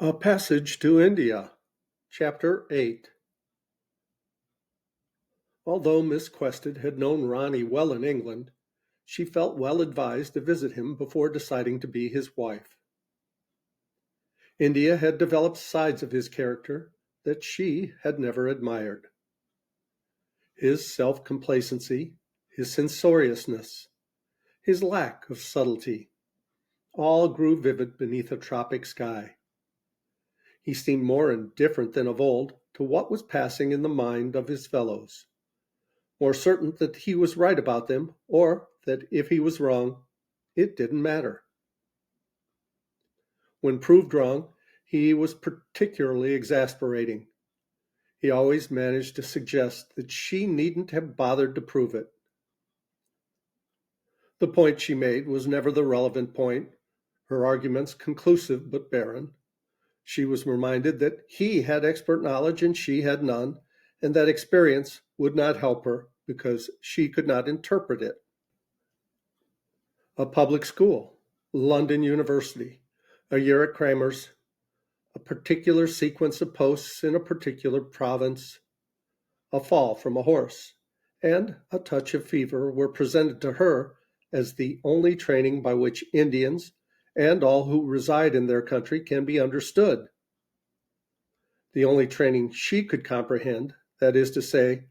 A Passage to India, Chapter 8. Although Miss Quested had known Ronnie well in England, she felt well advised to visit him before deciding to be his wife. India had developed sides of his character that she had never admired. His self-complacency, his censoriousness, his lack of subtlety, all grew vivid beneath a tropic sky. He seemed more indifferent than of old to what was passing in the mind of his fellows, more certain that he was right about them, or that if he was wrong, it didn't matter. When proved wrong, he was particularly exasperating. He always managed to suggest that she needn't have bothered to prove it. The point she made was never the relevant point, her arguments conclusive but barren. She was reminded that he had expert knowledge and she had none, and that experience would not help her because she could not interpret it. A public school, London University, a year at Cramer's, a particular sequence of posts in a particular province, a fall from a horse, and a touch of fever were presented to her as the only training by which Indians and all who reside in their country can be understood. The only training she could comprehend, that is to say,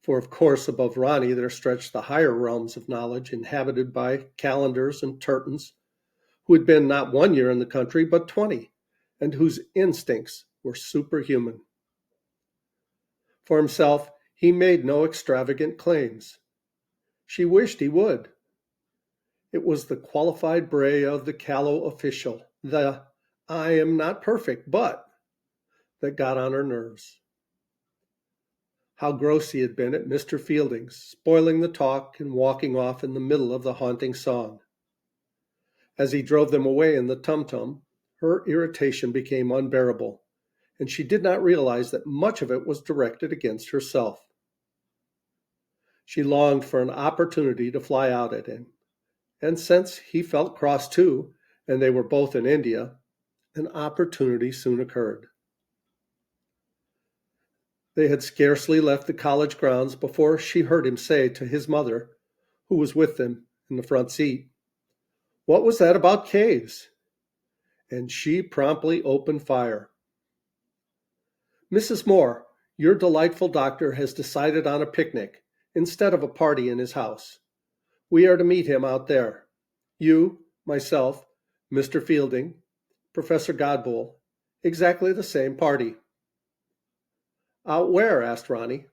for of course above Ronnie there stretched the higher realms of knowledge inhabited by Calendars and Turtons, who had been not 1 year in the country but 20, and whose instincts were superhuman. For himself, he made no extravagant claims. She wished he would. It was the qualified bray of the callow official, the "I am not perfect, but," that got on her nerves. How gross he had been at Mr. Fielding's, spoiling the talk and walking off in the middle of the haunting song. As he drove them away in the tum-tum, her irritation became unbearable, and she did not realize that much of it was directed against herself. She longed for an opportunity to fly out at him, and since he felt cross too, and they were both in India, an opportunity soon occurred. They had scarcely left the college grounds before she heard him say to his mother, who was with them in the front seat, "What was that about caves?" And she promptly opened fire. "Mrs. Moore, your delightful doctor has decided on a picnic instead of a party in his house. We are to meet him out there. You, myself, Mr. Fielding, Professor Godbowl, exactly the same party." "Out where?" asked Ronnie.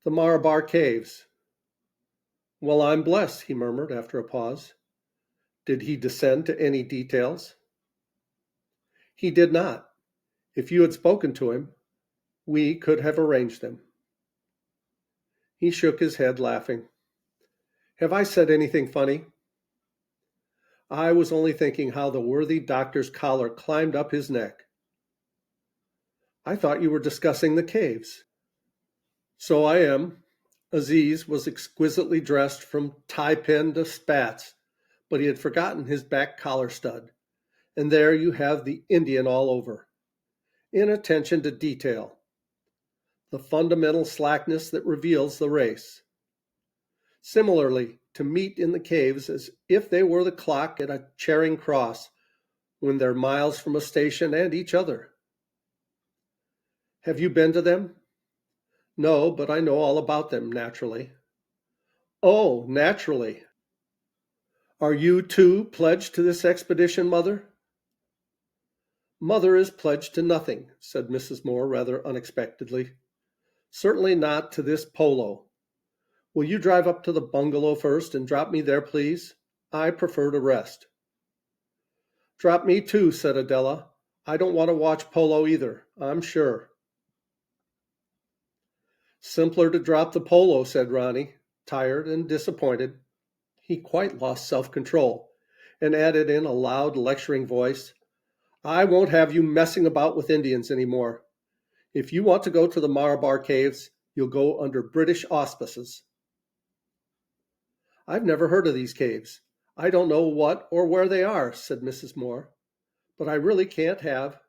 "The Marabar Caves." "Well, I'm blessed," he murmured after a pause. "Did he descend to any details?" "He did not. If you had spoken to him, we could have arranged them." He shook his head, laughing. "Have I said anything funny?" "I was only thinking how the worthy doctor's collar climbed up his neck." "I thought you were discussing the caves." "So I am." Aziz was exquisitely dressed from tie-pin to spats, but he had forgotten his back collar stud, and there you have the Indian all over. Inattention to detail. The fundamental slackness that reveals the race. Similarly, to meet in the caves as if they were the clock at a Charing Cross when they're miles from a station and each other. "Have you been to them?" "No, but I know all about them, naturally." "Oh, naturally. Are you, too, pledged to this expedition, Mother?" "Mother is pledged to nothing," said Mrs. Moore rather unexpectedly. "Certainly not to this polo. Will you drive up to the bungalow first and drop me there, please? I prefer to rest." "Drop me too," said Adela. "I don't want to watch polo either, I'm sure." "Simpler to drop the polo," said Ronnie, tired and disappointed. He quite lost self-control, and added in a loud, lecturing voice, "I won't have you messing about with Indians any more. If you want to go to the Marabar Caves, you'll go under British auspices." "I've never heard of these caves. I don't know what or where they are," said Mrs. Moore. But I really can't have.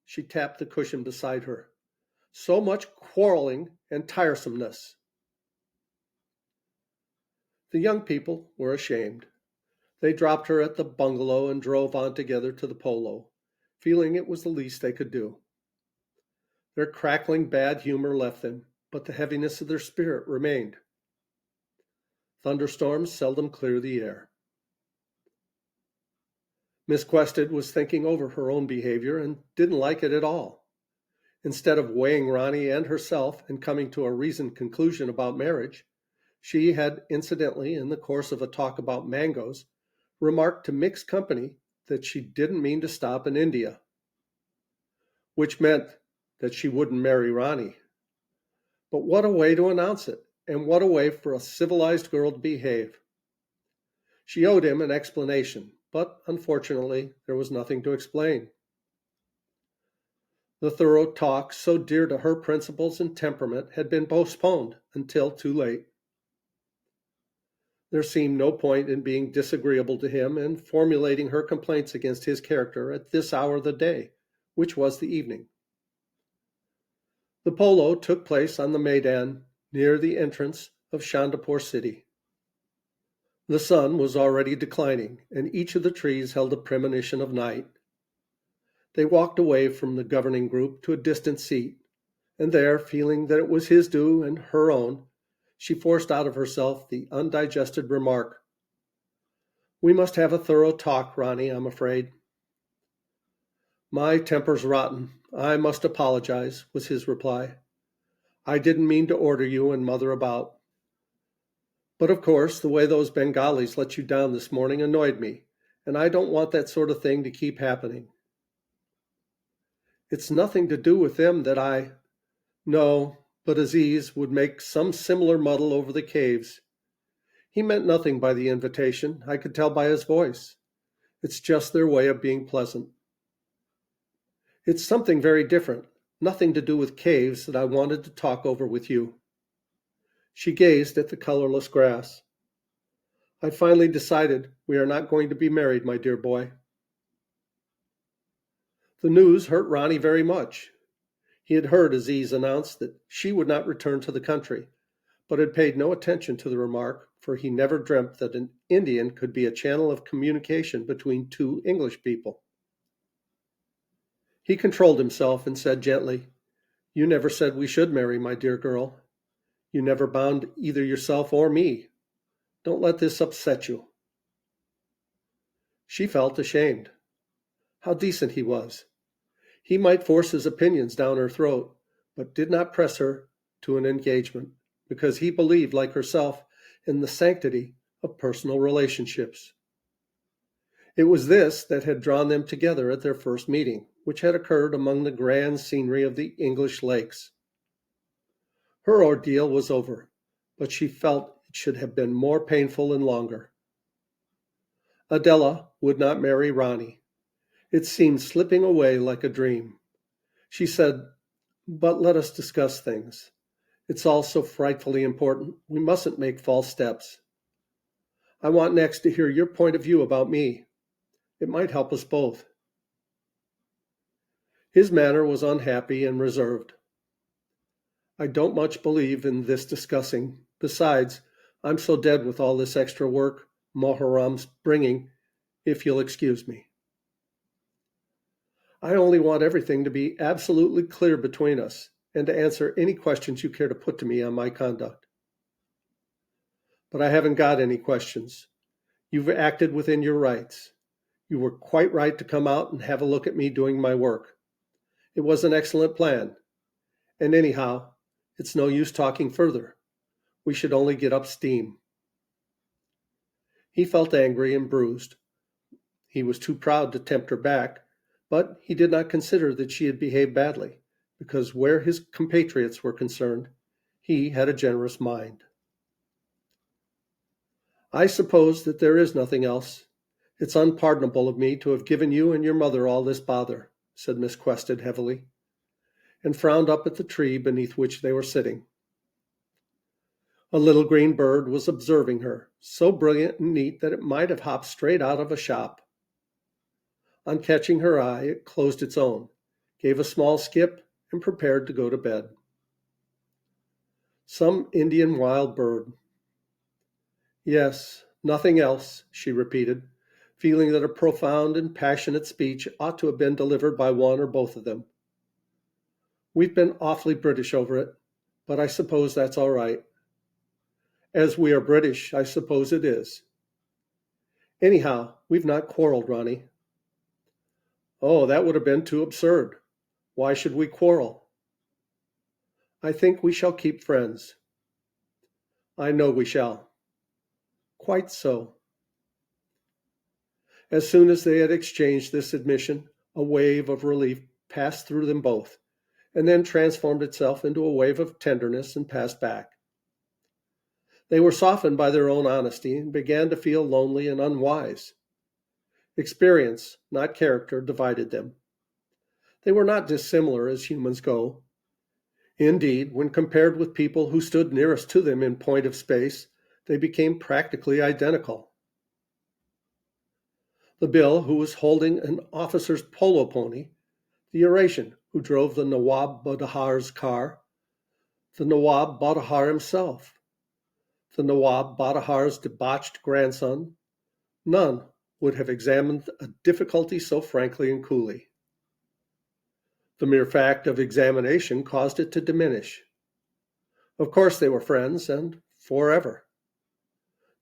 She tapped the cushion beside her. So much quarreling and tiresomeness. The young people were ashamed. They dropped her at the bungalow and drove on together to the polo, feeling it was the least they could do. Their crackling bad humor left them, but the heaviness of their spirit remained. Thunderstorms seldom clear the air. Miss Quested was thinking over her own behavior and didn't like it at all. Instead of weighing Ronnie and herself and coming to a reasoned conclusion about marriage, she had incidentally, in the course of a talk about mangoes, remarked to mixed company that she didn't mean to stop in India, which meant that she wouldn't marry Ronnie. But what a way to announce it, and what a way for a civilized girl to behave. She owed him an explanation, but unfortunately there was nothing to explain. The thorough talk so dear to her principles and temperament had been postponed until too late. There seemed no point in being disagreeable to him and formulating her complaints against his character at this hour of the day, which was the evening. The polo took place on the Maidan, near the entrance of Chandapur city. The sun was already declining, and each of the trees held a premonition of night. They walked away from the governing group to a distant seat, and there, feeling that it was his due and her own, she forced out of herself the undigested remark, "We must have a thorough talk, Ronnie, I'm afraid." "My temper's rotten. I must apologize," was his reply. "I didn't mean to order you and Mother about. But of course, the way those Bengalis let you down this morning annoyed me, and I don't want that sort of thing to keep happening." "It's nothing to do with them that I—" "No, but Aziz would make some similar muddle over the caves. He meant nothing by the invitation, I could tell by his voice. It's just their way of being pleasant. It's something very different, nothing to do with caves, that I wanted to talk over with you." She gazed at the colorless grass. "I finally decided we are not going to be married, my dear boy." The news hurt Ronnie very much. He had heard Aziz announce that she would not return to the country, but had paid no attention to the remark, for he never dreamt that an Indian could be a channel of communication between two English people. He controlled himself and said gently, "You never said we should marry, my dear girl. You never bound either yourself or me. Don't let this upset you." She felt ashamed. How decent he was. He might force his opinions down her throat, but did not press her to an engagement, because he believed, like herself, in the sanctity of personal relationships. It was this that had drawn them together at their first meeting, which had occurred among the grand scenery of the English lakes. Her ordeal was over, but she felt it should have been more painful and longer. Adela would not marry Ronnie. It seemed slipping away like a dream. She said, "But let us discuss things. It's all so frightfully important. We mustn't make false steps. I want next to hear your point of view about me. It might help us both." His manner was unhappy and reserved. "I don't much believe in this discussing. Besides, I'm so dead with all this extra work Moharram's bringing, if you'll excuse me. I only want everything to be absolutely clear between us, and to answer any questions you care to put to me on my conduct." "But I haven't got any questions. You've acted within your rights. You were quite right to come out and have a look at me doing my work. It was an excellent plan. And anyhow, it's no use talking further. We should only get up steam." He felt angry and bruised. He was too proud to tempt her back, but he did not consider that she had behaved badly, because where his compatriots were concerned, he had a generous mind. "I suppose that there is nothing else. It's unpardonable of me to have given you and your mother all this bother," said Miss Quested heavily, and frowned up at the tree beneath which they were sitting. A little green bird was observing her, so brilliant and neat that it might have hopped straight out of a shop. On catching her eye, it closed its own, gave a small skip, and prepared to go to bed. Some Indian wild bird. Yes, nothing else, she repeated, feeling that a profound and passionate speech ought to have been delivered by one or both of them. We've been awfully British over it, but I suppose that's all right. As we are British, I suppose it is. Anyhow, we've not quarreled, Ronnie. Oh, that would have been too absurd. Why should we quarrel? I think we shall keep friends. I know we shall. Quite so. As soon as they had exchanged this admission, a wave of relief passed through them both, and then transformed itself into a wave of tenderness and passed back. They were softened by their own honesty and began to feel lonely and unwise. Experience, not character, divided them. They were not dissimilar as humans go. Indeed, when compared with people who stood nearest to them in point of space, they became practically identical. The Bill, who was holding an officer's polo pony, the Eurasian, who drove the Nawab Badahar's car, the Nawab Badahar himself, the Nawab Badahar's debauched grandson, none would have examined a difficulty so frankly and coolly. The mere fact of examination caused it to diminish. Of course they were friends, and forever.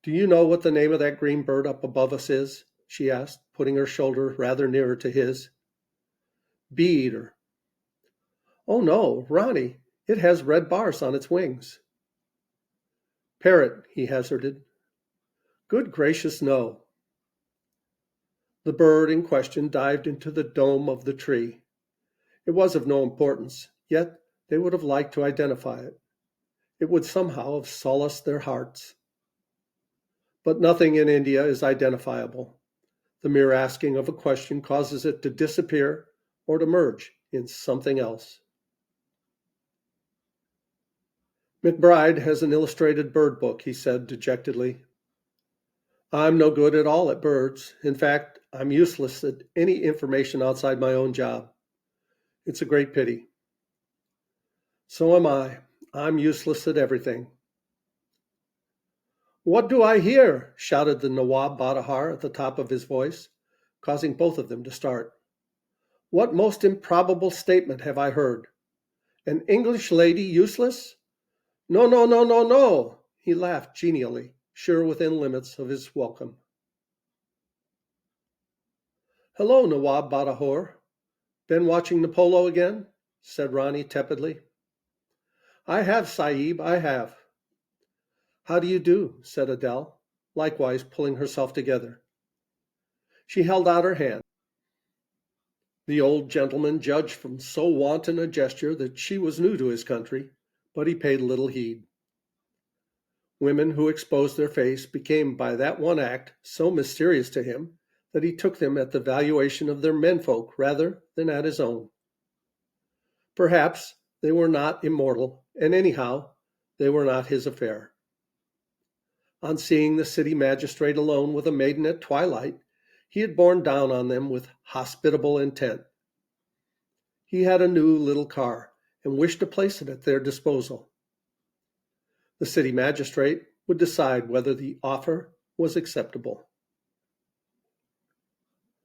Do you know what the name of that green bird up above us is? She asked, putting her shoulder rather nearer to his. Bee-eater. Oh no, Ronnie, it has red bars on its wings. Parrot, he hazarded. Good gracious, no. The bird in question dived into the dome of the tree. It was of no importance, yet they would have liked to identify it. It would somehow have solaced their hearts. But nothing in India is identifiable. The mere asking of a question causes it to disappear or to merge in something else. McBride has an illustrated bird book, he said dejectedly. I'm no good at all at birds. In fact, I'm useless at any information outside my own job. It's a great pity. So am I. I'm useless at everything. What do I hear? Shouted the Nawab Badahar at the top of his voice, causing both of them to start. What most improbable statement have I heard? An English lady useless? No, no, no, no, no. He laughed genially, sure within limits of his welcome. Hello, Nawab Badahar. Been watching the polo again? Said Ronnie tepidly. I have, Sahib, I have. How do you do? Said Adele, likewise pulling herself together. She held out her hand. The old gentleman judged from so wanton a gesture that she was new to his country, but he paid little heed. Women who exposed their face became by that one act so mysterious to him that he took them at the valuation of their menfolk rather than at his own. Perhaps they were not immortal, and anyhow, they were not his affair. On seeing the city magistrate alone with a maiden at twilight, he had borne down on them with hospitable intent. He had a new little car and wished to place it at their disposal. The city magistrate would decide whether the offer was acceptable.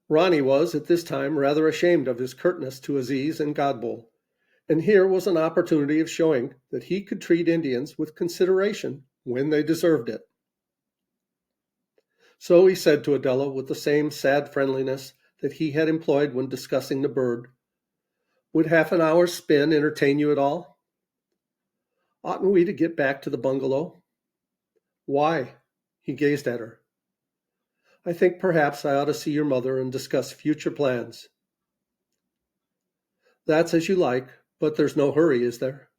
Ronnie was, at this time, rather ashamed of his curtness to Aziz and Godboll, and here was an opportunity of showing that he could treat Indians with consideration when they deserved it. So he said to Adela with the same sad friendliness that he had employed when discussing the bird, Would half an hour's spin entertain you at all? Oughtn't we to get back to the bungalow? Why? He gazed at her. I think perhaps I ought to see your mother and discuss future plans. That's as you like, but there's no hurry, is there?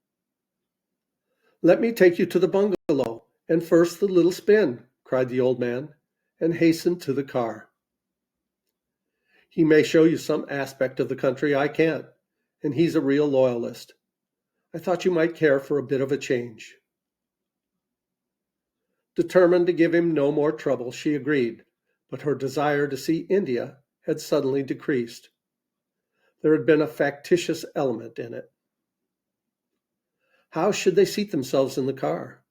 Let me take you to the bungalow, and first the little spin, cried the old man, and hastened to the car. He may show you some aspect of the country I can't, and he's a real loyalist. I thought you might care for a bit of a change. Determined to give him no more trouble, she agreed, but her desire to see India had suddenly decreased. There had been a factitious element in it. How should they seat themselves in the car?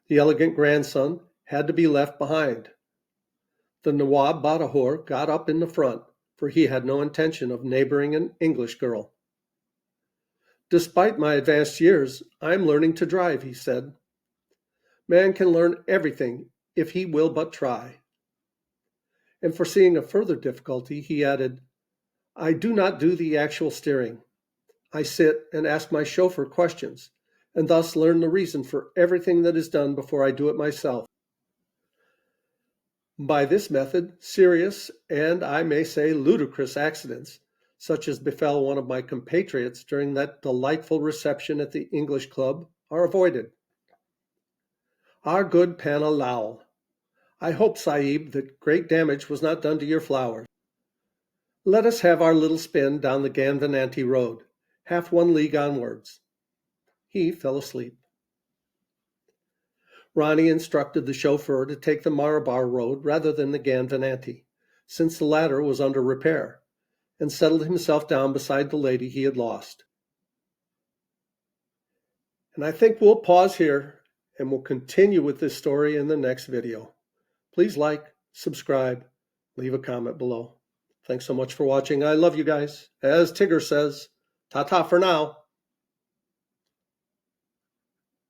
The elegant grandson had to be left behind. The Nawab Badahor got up in the front, for he had no intention of neighboring an English girl. Despite my advanced years, I am learning to drive, he said. Man can learn everything if he will but try. And foreseeing a further difficulty, he added, I do not do the actual steering. I sit and ask my chauffeur questions, and thus learn the reason for everything that is done before I do it myself. By this method, serious, and I may say ludicrous accidents, such as befell one of my compatriots during that delightful reception at the English Club, are avoided. Our good Panna Lowell, I hope, Sahib, that great damage was not done to your flowers. Let us have our little spin down the Ganvananti road, half 1 league onwards. He fell asleep. Ronnie instructed the chauffeur to take the Marabar road rather than the Ganvananti, since the latter was under repair, and settled himself down beside the lady he had lost. And I think we'll pause here, and we'll continue with this story in the next video. Please like, subscribe, leave a comment below. Thanks so much for watching. I love you guys. As Tigger says, ta-ta for now.